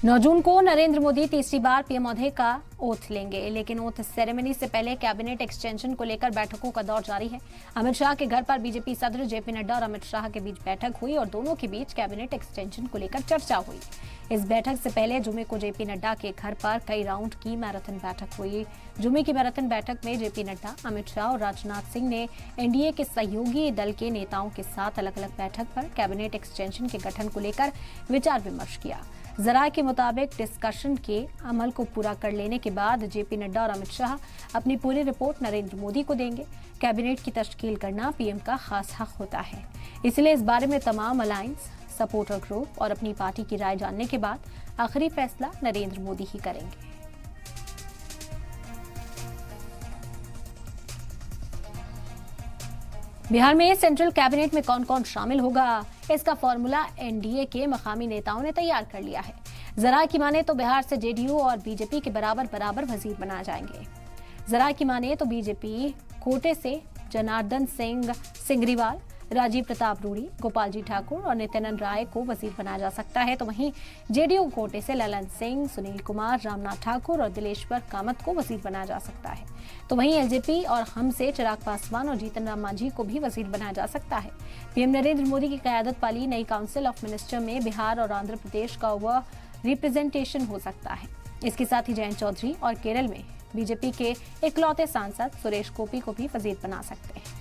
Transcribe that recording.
9 जून को नरेंद्र मोदी तीसरी बार पीएम ओहदे का ओथ लेंगे, लेकिन ओथ सेरेमनी से पहले कैबिनेट एक्सटेंशन को लेकर बैठकों का दौर जारी है। अमित शाह के घर पर बीजेपी सदर जेपी नड्डा और अमित शाह के बीच बैठक हुई और दोनों के बीच कैबिनेट एक्सटेंशन को लेकर चर्चा हुई। इस बैठक से पहले जुमे को जेपी नड्डा के घर पर कई राउंड की मैराथन बैठक हुई। जुमे की मैराथन बैठक में जेपी नड्डा, अमित शाह और राजनाथ सिंह ने एनडीए के सहयोगी दल के नेताओं के साथ अलग अलग बैठक पर कैबिनेट एक्सटेंशन के गठन को लेकर विचार विमर्श किया। जराये के मुताबिक डिस्कशन के अमल को पूरा कर लेने के बाद जेपी नड्डा और अमित शाह अपनी पूरी रिपोर्ट नरेंद्र मोदी को देंगे। कैबिनेट की तश्कील करना पीएम का खास हक होता है, इसलिए इस बारे में तमाम अलायंस, सपोर्टर ग्रुप और अपनी पार्टी की राय जानने के बाद आखिरी फैसला नरेंद्र मोदी ही करेंगे। बिहार में सेंट्रल कैबिनेट में कौन कौन शामिल होगा, इसका फॉर्मूला एनडीए के मकामी नेताओं ने तैयार कर लिया है। जराये की माने तो बिहार से जेडीयू और बीजेपी के बराबर बराबर वजीर बनाए जाएंगे। जराये की माने तो बीजेपी कोटे से जनार्दन सिंह सिंगरीवाल, राजीव प्रताप रूडी, गोपाल जी ठाकुर और नित्यानंद राय को वजीर बनाया जा सकता है, तो वहीं जेडीयू कोटे से ललन सिंह, सुनील कुमार, रामनाथ ठाकुर और दिलेश्वर कामत को वजीर बनाया जा सकता है, तो वहीं एलजेपी और हम से चिराग पासवान और जीतन राम मांझी को भी वजीर बनाया जा सकता है। पीएम नरेंद्र मोदी की क़यादत वाली नई काउंसिल ऑफ मिनिस्टर में बिहार और आंध्र प्रदेश का ओवर रिप्रेजेंटेशन हो सकता है। इसके साथ ही जयंत चौधरी और केरल में बीजेपी के इकलौते सांसद सुरेश गोपी को भी वजीर बना सकते हैं।